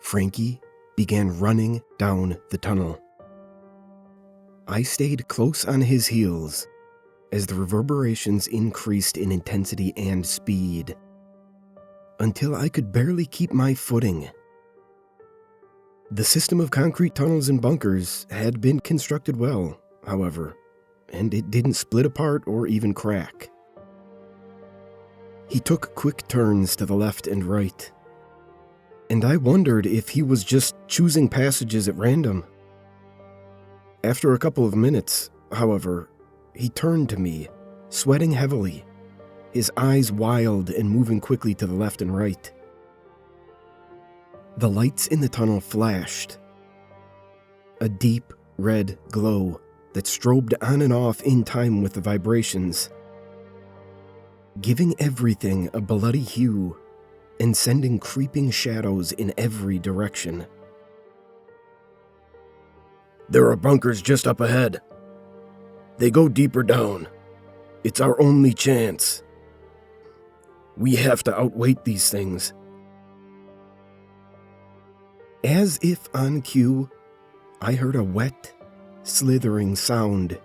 Frankie began running down the tunnel. I stayed close on his heels as the reverberations increased in intensity and speed, until I could barely keep my footing. The system of concrete tunnels and bunkers had been constructed well, however, and it didn't split apart or even crack. He took quick turns to the left and right, and I wondered if he was just choosing passages at random. After a couple of minutes, however, he turned to me, sweating heavily, his eyes wild and moving quickly to the left and right. The lights in the tunnel flashed, a deep red glow that strobed on and off in time with the vibrations, giving everything a bloody hue and sending creeping shadows in every direction. There are bunkers just up ahead. They go deeper down. It's our only chance. We have to outweight these things. As if on cue, I heard a wet, slithering sound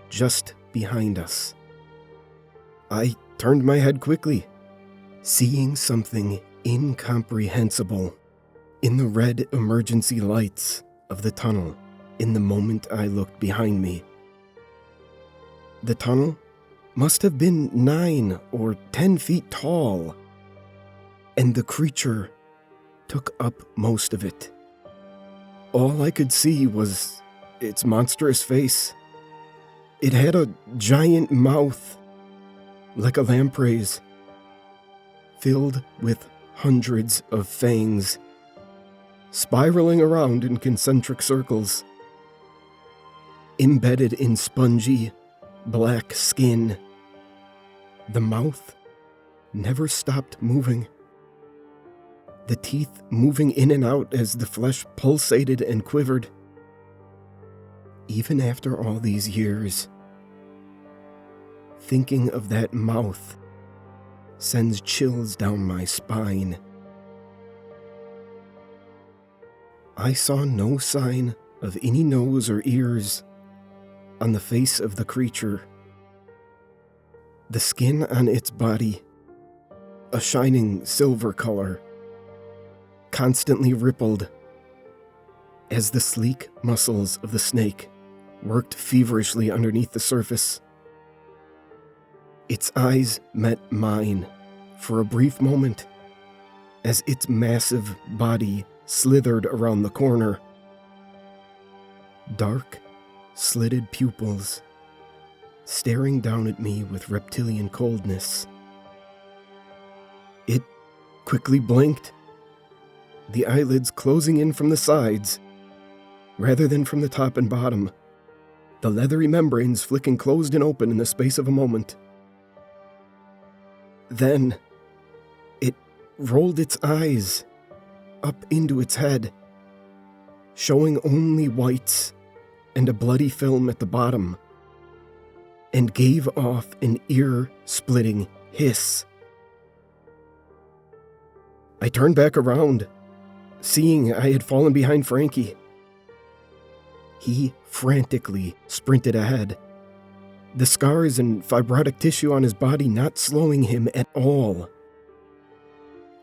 just behind us. I turned my head quickly, seeing something incomprehensible in the red emergency lights of the tunnel in the moment I looked behind me. The tunnel must have been 9 or 10 feet tall, and the creature took up most of it. All I could see was its monstrous face. It had a giant mouth, like a lamprey's, filled with hundreds of fangs, spiraling around in concentric circles. Embedded in spongy, black skin, the mouth never stopped moving, the teeth moving in and out as the flesh pulsated and quivered. Even after all these years, thinking of that mouth sends chills down my spine. I saw no sign of any nose or ears on the face of the creature. The skin on its body, a shining silver color, constantly rippled as the sleek muscles of the snake worked feverishly underneath the surface. Its eyes met mine for a brief moment as its massive body slithered around the corner. Dark, slitted pupils staring down at me with reptilian coldness. It quickly blinked, the eyelids closing in from the sides rather than from the top and bottom, the leathery membranes flicking closed and open in the space of a moment. Then, it rolled its eyes up into its head, showing only whites and a bloody film at the bottom, and gave off an ear-splitting hiss. I turned back around, seeing I had fallen behind Frankie. He frantically sprinted ahead, the scars and fibrotic tissue on his body not slowing him at all.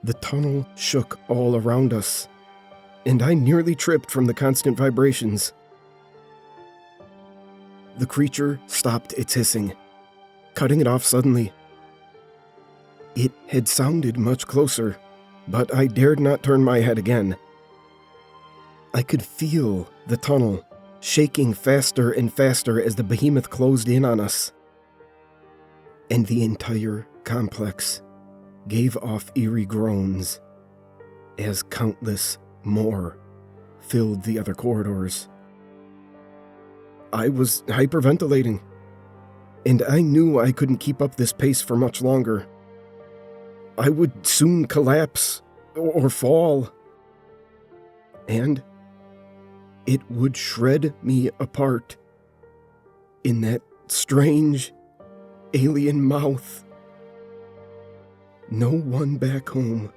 The tunnel shook all around us, and I nearly tripped from the constant vibrations. The creature stopped its hissing, cutting it off suddenly. It had sounded much closer, but I dared not turn my head again. I could feel the tunnel shaking faster and faster as the behemoth closed in on us, and the entire complex gave off eerie groans as countless more filled the other corridors. I was hyperventilating, and I knew I couldn't keep up this pace for much longer. I would soon collapse or fall, and it would shred me apart in that strange alien mouth. No one back home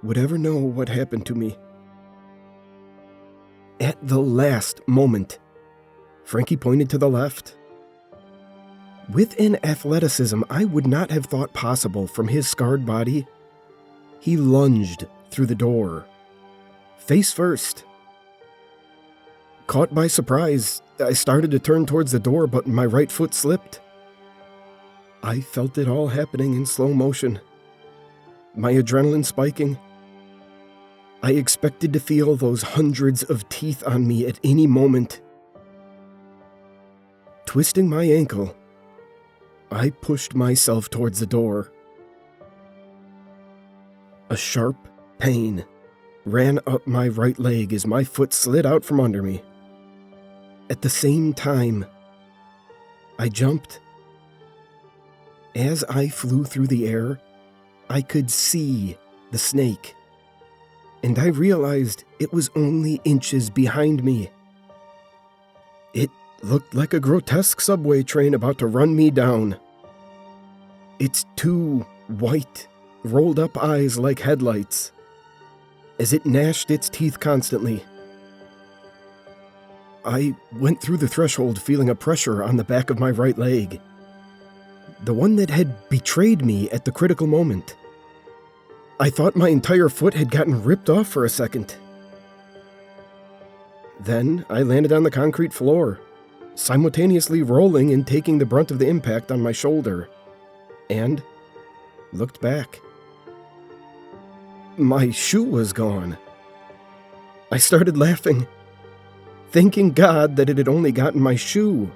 would ever know what happened to me At the last moment, Frankie pointed to the left. With an athleticism I would not have thought possible from his scarred body, he lunged through the door, face first. Caught by surprise, I started to turn towards the door, but my right foot slipped. I felt it all happening in slow motion, my adrenaline spiking. I expected to feel those hundreds of teeth on me at any moment. Twisting my ankle, I pushed myself towards the door. A sharp pain ran up my right leg as my foot slid out from under me. At the same time, I jumped. As I flew through the air, I could see the snake, and I realized it was only inches behind me. It looked like a grotesque subway train about to run me down. Its two white, rolled-up eyes like headlights, as it gnashed its teeth constantly. I went through the threshold feeling a pressure on the back of my right leg, the one that had betrayed me at the critical moment. I thought my entire foot had gotten ripped off for a second. Then I landed on the concrete floor, simultaneously rolling and taking the brunt of the impact on my shoulder, and looked back. My shoe was gone. I started laughing, thanking God that it had only gotten my shoe.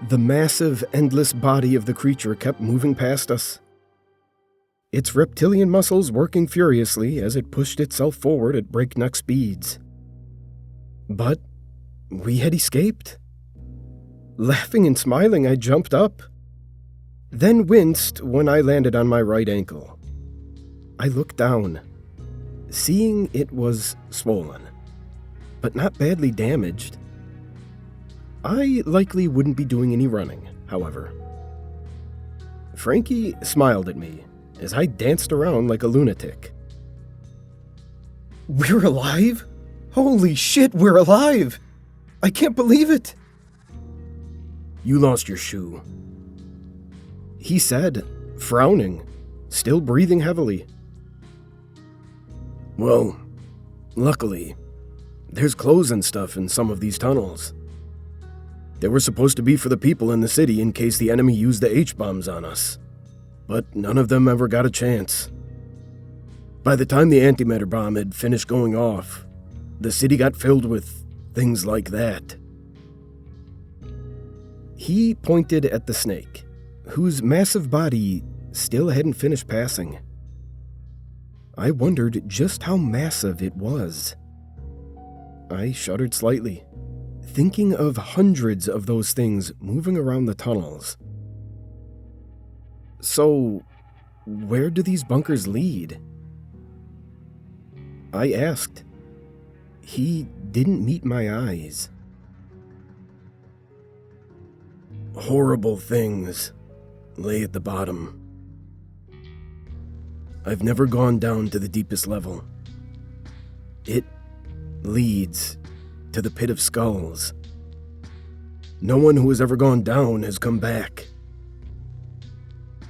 The massive, endless body of the creature kept moving past us, its reptilian muscles working furiously as it pushed itself forward at breakneck speeds. But we had escaped. Laughing and smiling, I jumped up, then winced when I landed on my right ankle. I looked down, seeing it was swollen, but not badly damaged. I likely wouldn't be doing any running, however. Frankie smiled at me as I danced around like a lunatic. "We're alive? Holy shit, we're alive! I can't believe it!" You lost your shoe, he said, frowning, still breathing heavily. Well, luckily, there's clothes and stuff in some of these tunnels. They were supposed to be for the people in the city in case the enemy used the H-bombs on us, but none of them ever got a chance. By the time the antimatter bomb had finished going off, the city got filled with things like that. He pointed at the snake, whose massive body still hadn't finished passing. I wondered just how massive it was. I shuddered slightly, thinking of hundreds of those things moving around the tunnels. So, where do these bunkers lead? I asked. He didn't meet my eyes. Horrible things lay at the bottom. I've never gone down to the deepest level. It leads to the pit of skulls. No one who has ever gone down has come back.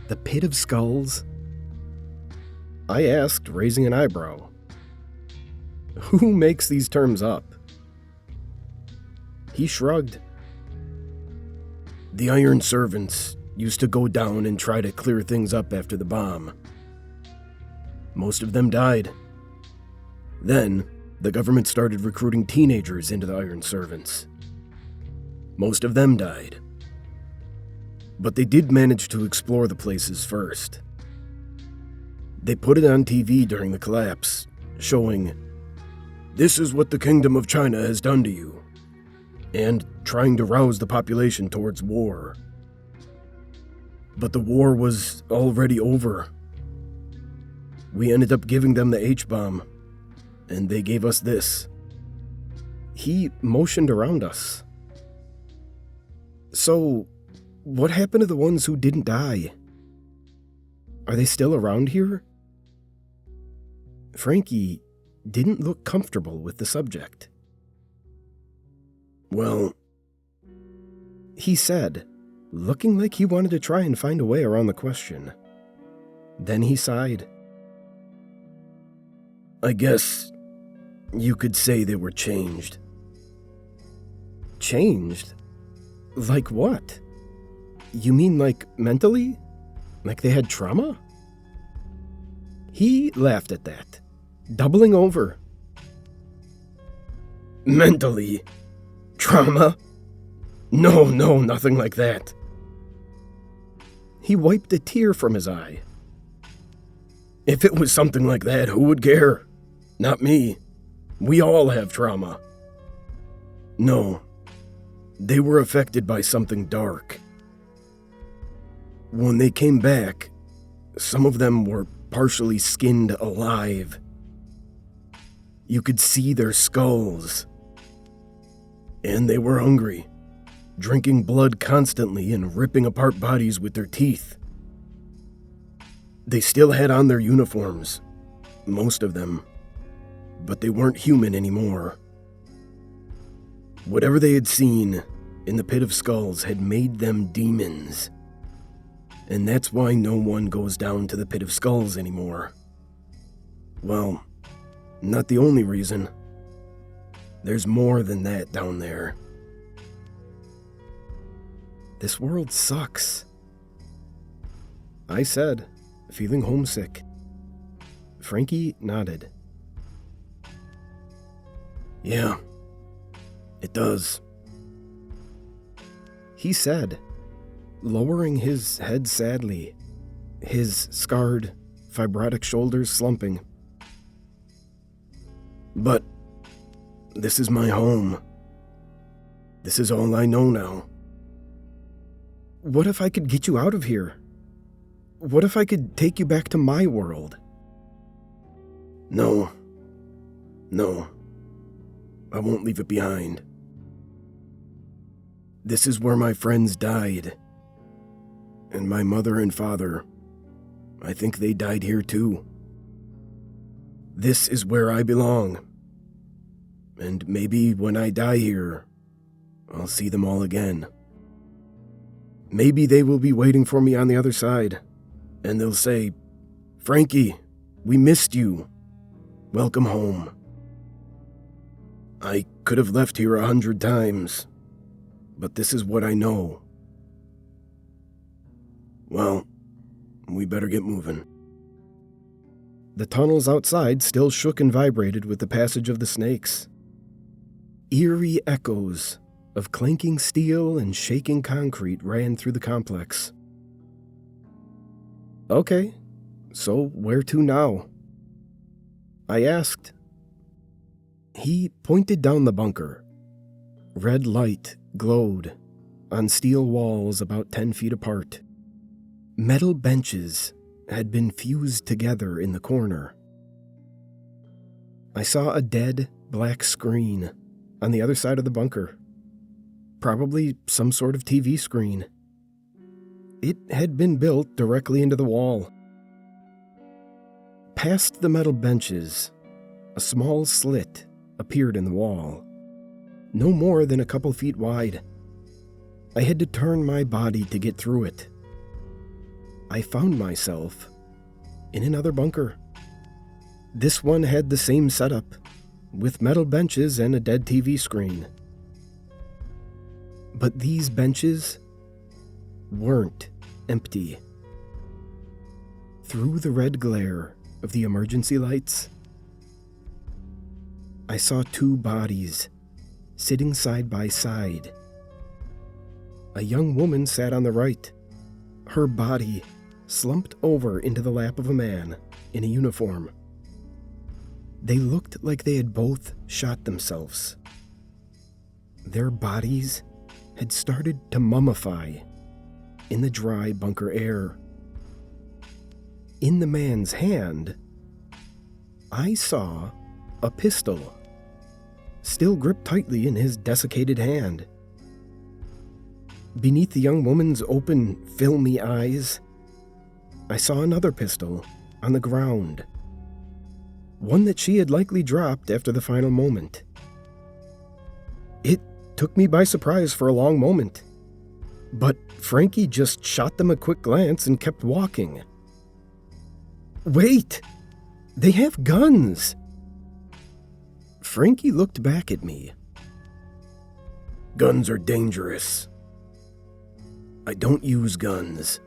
The pit of skulls? I asked, raising an eyebrow. Who makes these terms up? He shrugged. The Iron Servants used to go down and try to clear things up after the bomb. Most of them died. Then, the government started recruiting teenagers into the Iron Servants. Most of them died. But they did manage to explore the places first. They put it on TV during the collapse, showing, "This is what the Kingdom of China has done to you," and trying to rouse the population towards war. But the war was already over. We ended up giving them the H-bomb, and they gave us this. He motioned around us. So, what happened to the ones who didn't die? Are they still around here? Frankie didn't look comfortable with the subject. Well, he said, looking like he wanted to try and find a way around the question. Then he sighed. I guess you could say they were changed. Changed? Like what? You mean like mentally? Like they had trauma? He laughed at that, doubling over. Mentally? Trauma? No, nothing like that. He wiped a tear from his eye. If it was something like that, who would care? Not me. We all have trauma. No, they were affected by something dark. When they came back, some of them were partially skinned alive. You could see their skulls. And they were hungry, drinking blood constantly and ripping apart bodies with their teeth. They still had on their uniforms, most of them, but they weren't human anymore. Whatever they had seen in the pit of skulls had made them demons. And that's why no one goes down to the pit of skulls anymore. Well, not the only reason. There's more than that down there. This world sucks, I said, feeling homesick. Frankie nodded. Yeah, it does. He said, lowering his head sadly, his scarred, fibrotic shoulders slumping. But this is my home. This is all I know now. What if I could get you out of here? What if I could take you back to my world? No. I won't leave it behind. This is where my friends died. And my mother and father, I think they died here too. This is where I belong. And maybe when I die here, I'll see them all again. Maybe they will be waiting for me on the other side, and they'll say, "Frankie, we missed you. Welcome home." I could have left here 100 times, but this is what I know. Well, we better get moving. The tunnels outside still shook and vibrated with the passage of the snakes. Eerie echoes of clanking steel and shaking concrete ran through the complex. Okay, so where to now? I asked. He pointed down the bunker. Red light glowed on steel walls about 10 feet apart. Metal benches had been fused together in the corner. I saw a dead black screen on the other side of the bunker. Probably some sort of TV screen. It had been built directly into the wall. Past the metal benches, a small slit appeared in the wall, no more than a couple feet wide. I had to turn my body to get through it. I found myself in another bunker. This one had the same setup, with metal benches and a dead TV screen. But these benches weren't empty. Through the red glare of the emergency lights, I saw two bodies sitting side by side. A young woman sat on the right, her body slumped over into the lap of a man in a uniform. They looked like they had both shot themselves. Their bodies had started to mummify in the dry bunker air. In the man's hand, I saw a pistol, still gripped tightly in his desiccated hand. Beneath the young woman's open, filmy eyes, I saw another pistol on the ground. one that she had likely dropped after the final moment. It took me by surprise for a long moment, but Frankie just shot them a quick glance and kept walking. Wait! They have guns! Frankie looked back at me. Guns are dangerous. I don't use guns.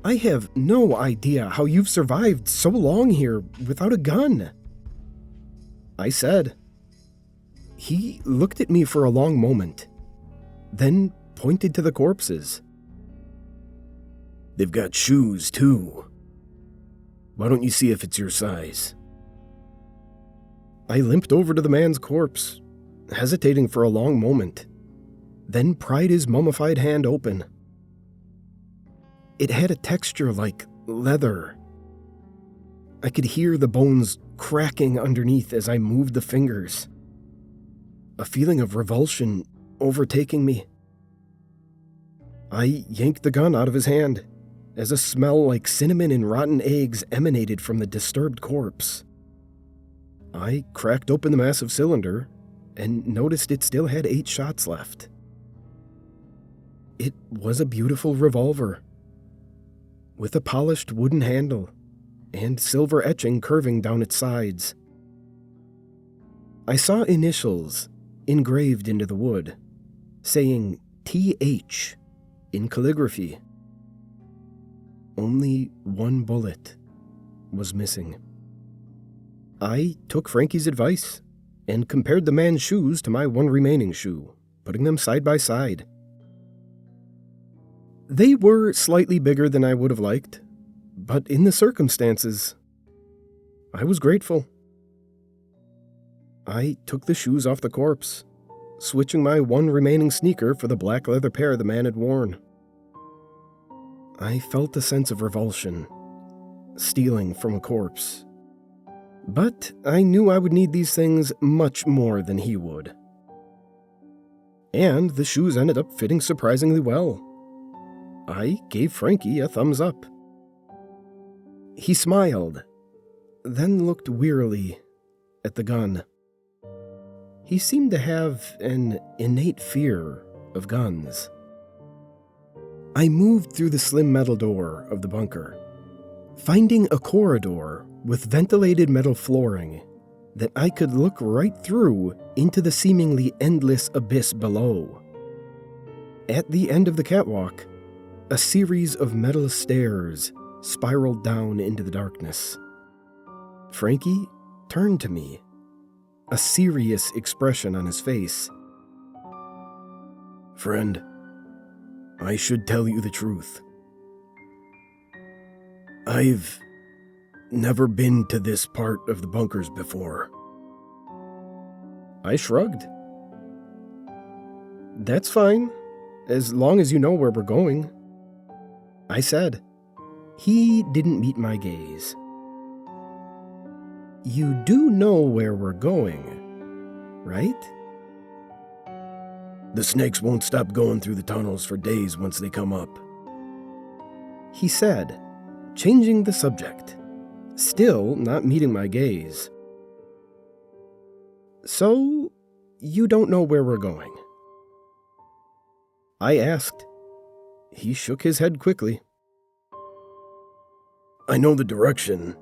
I have no idea how you've survived so long here without a gun, I said. He looked at me for a long moment, then pointed to the corpses. They've got shoes, too. Why don't you see if it's your size? I limped over to the man's corpse, hesitating for a long moment, then pried his mummified hand open. It had a texture like leather. I could hear the bones cracking underneath as I moved the fingers. A feeling of revulsion overtaking me. I yanked the gun out of his hand as a smell like cinnamon and rotten eggs emanated from the disturbed corpse. I cracked open the massive cylinder and noticed it still had 8 shots left. It was a beautiful revolver, with a polished wooden handle and silver etching curving down its sides. I saw initials engraved into the wood, saying TH in calligraphy. Only one bullet was missing. I took Frankie's advice and compared the man's shoes to my one remaining shoe, putting them side by side. They were slightly bigger than I would have liked, but in the circumstances, I was grateful. I took the shoes off the corpse, switching my one remaining sneaker for the black leather pair the man had worn. I felt a sense of revulsion, stealing from a corpse. But I knew I would need these things much more than he would. And the shoes ended up fitting surprisingly well. I gave Frankie a thumbs up. He smiled, then looked wearily at the gun. He seemed to have an innate fear of guns. I moved through the slim metal door of the bunker, finding a corridor with ventilated metal flooring that I could look right through into the seemingly endless abyss below. At the end of the catwalk, a series of metal stairs spiraled down into the darkness. Frankie turned to me, a serious expression on his face. Friend, I should tell you the truth. I've never been to this part of the bunkers before. I shrugged. That's fine, as long as you know where we're going, I said. He didn't meet my gaze. You do know where we're going, right? The snakes won't stop going through the tunnels for days once they come up, he said, changing the subject, still not meeting my gaze. So, you don't know where we're going? I asked. He shook his head quickly. I know the direction,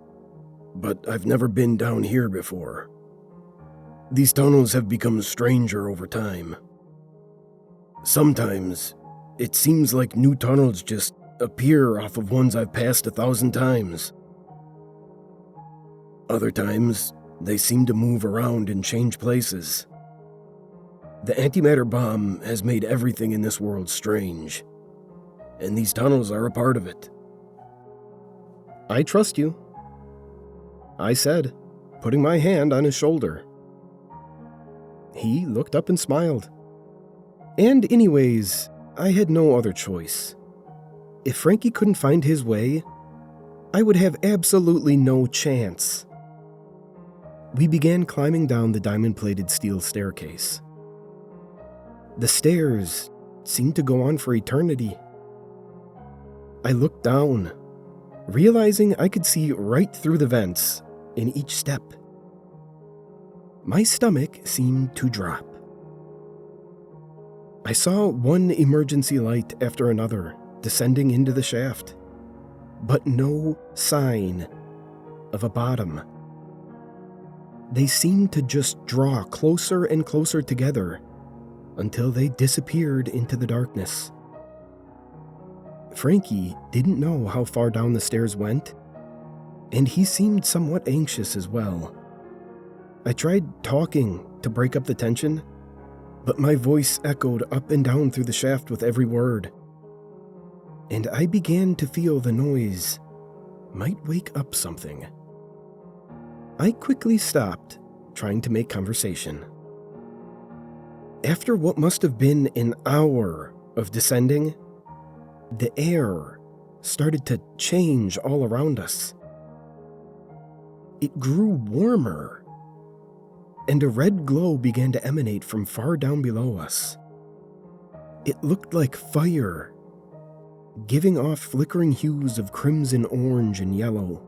but I've never been down here before. These tunnels have become stranger over time. Sometimes, it seems like new tunnels just appear off of ones I've passed 1,000 times. Other times, they seem to move around and change places. The antimatter bomb has made everything in this world strange, and these tunnels are a part of it. I trust you, I said, putting my hand on his shoulder. He looked up and smiled. And anyways, I had no other choice. If Frankie couldn't find his way, I would have absolutely no chance. We began climbing down the diamond-plated steel staircase. The stairs seemed to go on for eternity. I looked down, realizing I could see right through the vents in each step. My stomach seemed to drop. I saw one emergency light after another descending into the shaft, but no sign of a bottom. They seemed to just draw closer and closer together until they disappeared into the darkness. Frankie didn't know how far down the stairs went, and he seemed somewhat anxious as well. I tried talking to break up the tension, but my voice echoed up and down through the shaft with every word, and I began to feel the noise might wake up something. I quickly stopped trying to make conversation. After what must have been an hour of descending, the air started to change all around us. It grew warmer, and a red glow began to emanate from far down below us. It looked like fire, giving off flickering hues of crimson, orange, and yellow.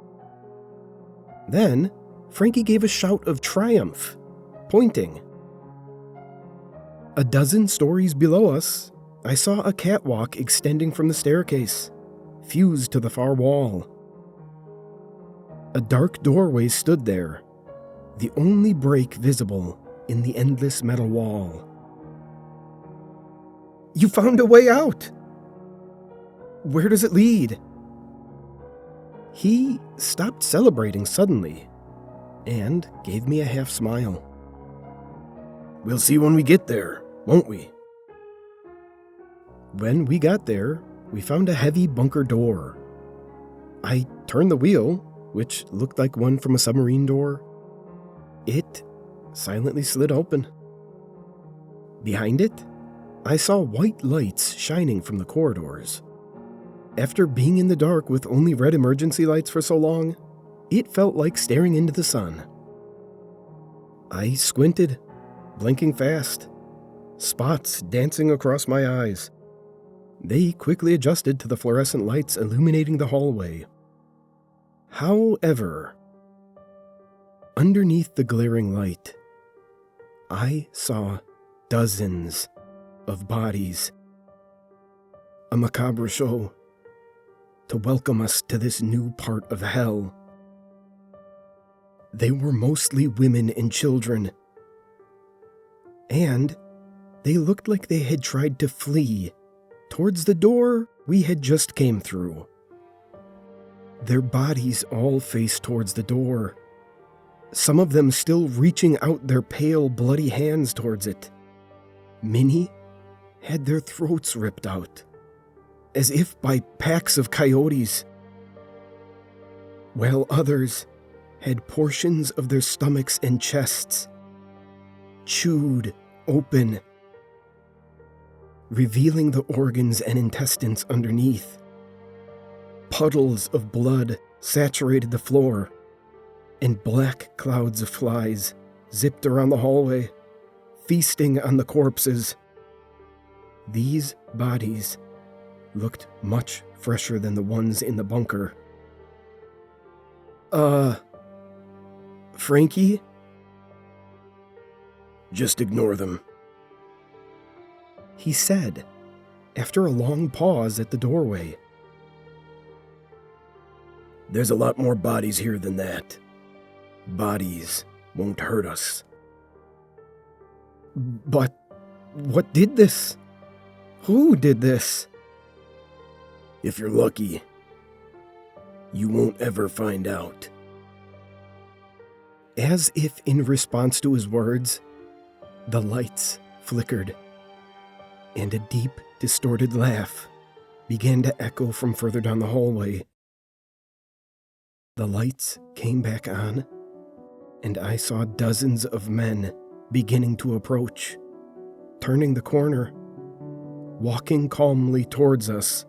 Then, Frankie gave a shout of triumph, pointing. A dozen stories below us, I saw a catwalk extending from the staircase, fused to the far wall. A dark doorway stood there, the only break visible in the endless metal wall. "You found a way out! Where does it lead?" He stopped celebrating suddenly and gave me a half smile. "We'll see when we get there, won't we?" When we got there, we found a heavy bunker door. I turned the wheel, which looked like one from a submarine door. It silently slid open. Behind it, I saw white lights shining from the corridors. After being in the dark with only red emergency lights for so long, it felt like staring into the sun. I squinted, blinking fast, spots dancing across my eyes. They quickly adjusted to the fluorescent lights illuminating the hallway. However, underneath the glaring light, I saw dozens of bodies. A macabre show to welcome us to this new part of hell. They were mostly women and children, and they looked like they had tried to flee towards the door we had just came through. Their bodies all faced towards the door, some of them still reaching out their pale, bloody hands towards it. Many had their throats ripped out, as if by packs of coyotes, while others had portions of their stomachs and chests chewed open, revealing the organs and intestines underneath. Puddles of blood saturated the floor, and black clouds of flies zipped around the hallway, feasting on the corpses. These bodies looked much fresher than the ones in the bunker. Frankie? Just ignore them. He said, after a long pause at the doorway. There's a lot more bodies here than that. Bodies won't hurt us. But what did this? Who did this? If you're lucky, you won't ever find out. As if in response to his words, the lights flickered, and a deep, distorted laugh began to echo from further down the hallway. The lights came back on, and I saw dozens of men beginning to approach, turning the corner, walking calmly towards us.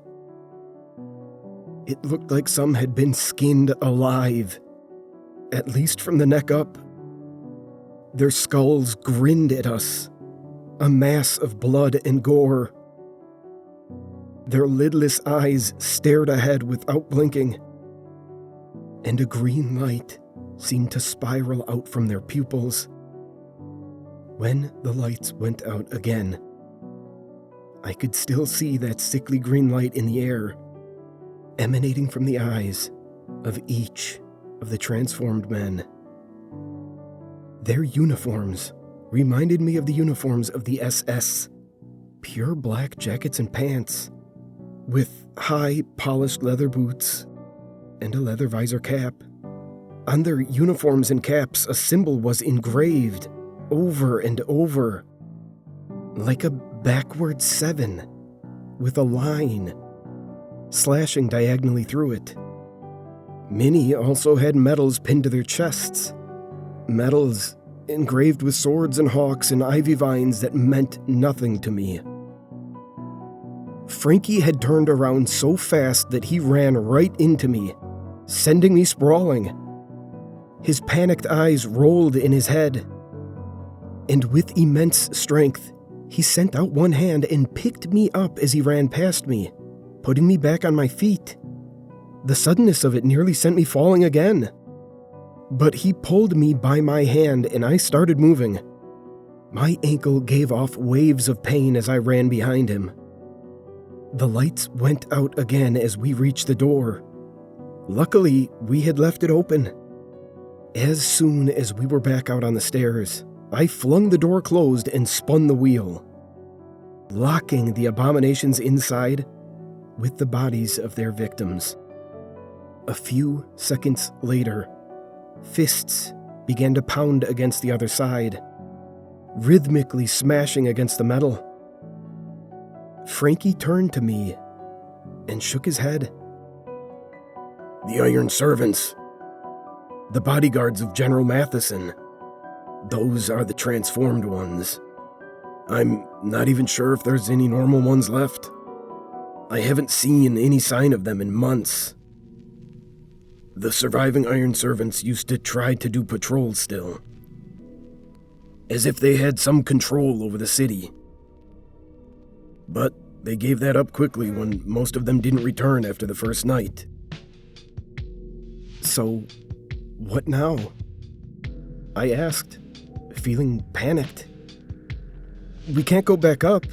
It looked like some had been skinned alive, at least from the neck up. Their skulls grinned at us, a mass of blood and gore. Their lidless eyes stared ahead without blinking, and a green light seemed to spiral out from their pupils. When the lights went out again, I could still see that sickly green light in the air, emanating from the eyes of each of the transformed men. Their uniforms reminded me of the uniforms of the SS, pure black jackets and pants, with high polished leather boots and a leather visor cap. On their uniforms and caps, a symbol was engraved over and over, like a backward 7, with a line slashing diagonally through it. Many also had medals pinned to their chests, medals engraved with swords and hawks and ivy vines that meant nothing to me. Frankie had turned around so fast that he ran right into me, sending me sprawling. His panicked eyes rolled in his head, and with immense strength, he sent out one hand and picked me up as he ran past me, putting me back on my feet. The suddenness of it nearly sent me falling again. But he pulled me by my hand and I started moving. My ankle gave off waves of pain as I ran behind him. The lights went out again as we reached the door. Luckily, we had left it open. As soon as we were back out on the stairs, I flung the door closed and spun the wheel, locking the abominations inside with the bodies of their victims. A few seconds later, fists began to pound against the other side, rhythmically smashing against the metal. Frankie turned to me and shook his head. The Iron Servants. The bodyguards of General Matheson. Those are the transformed ones. I'm not even sure if there's any normal ones left. I haven't seen any sign of them in months. The surviving Iron Servants used to try to do patrols still, as if they had some control over the city. But they gave that up quickly when most of them didn't return after the first night. So, what now? I asked, feeling panicked. We can't go back up,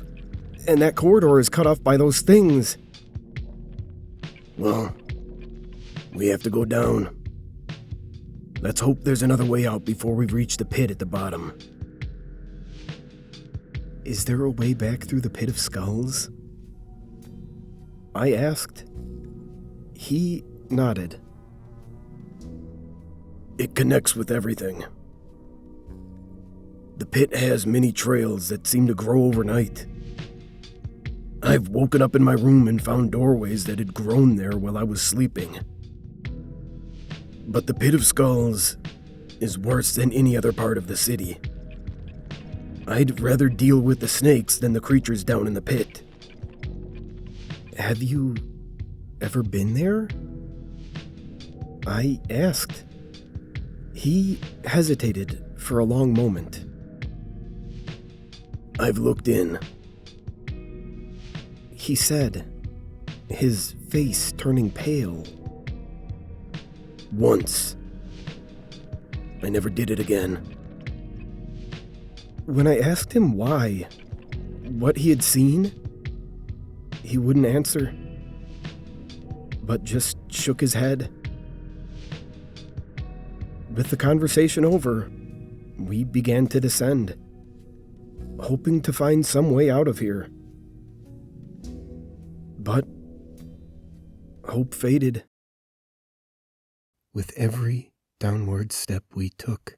and that corridor is cut off by those things. Well, we have to go down. Let's hope there's another way out before we reach the pit at the bottom. Is there a way back through the pit of skulls? I asked. He nodded. It connects with everything. The pit has many trails that seem to grow overnight. I've woken up in my room and found doorways that had grown there while I was sleeping. But the Pit of Skulls is worse than any other part of the city. I'd rather deal with the snakes than the creatures down in the pit. Have you ever been there? I asked. He hesitated for a long moment. I've looked in, he said, his face turning pale. Once. I never did it again. When I asked him why, what he had seen, he wouldn't answer, but just shook his head. With the conversation over, we began to descend, hoping to find some way out of here. But hope faded. With every downward step we took,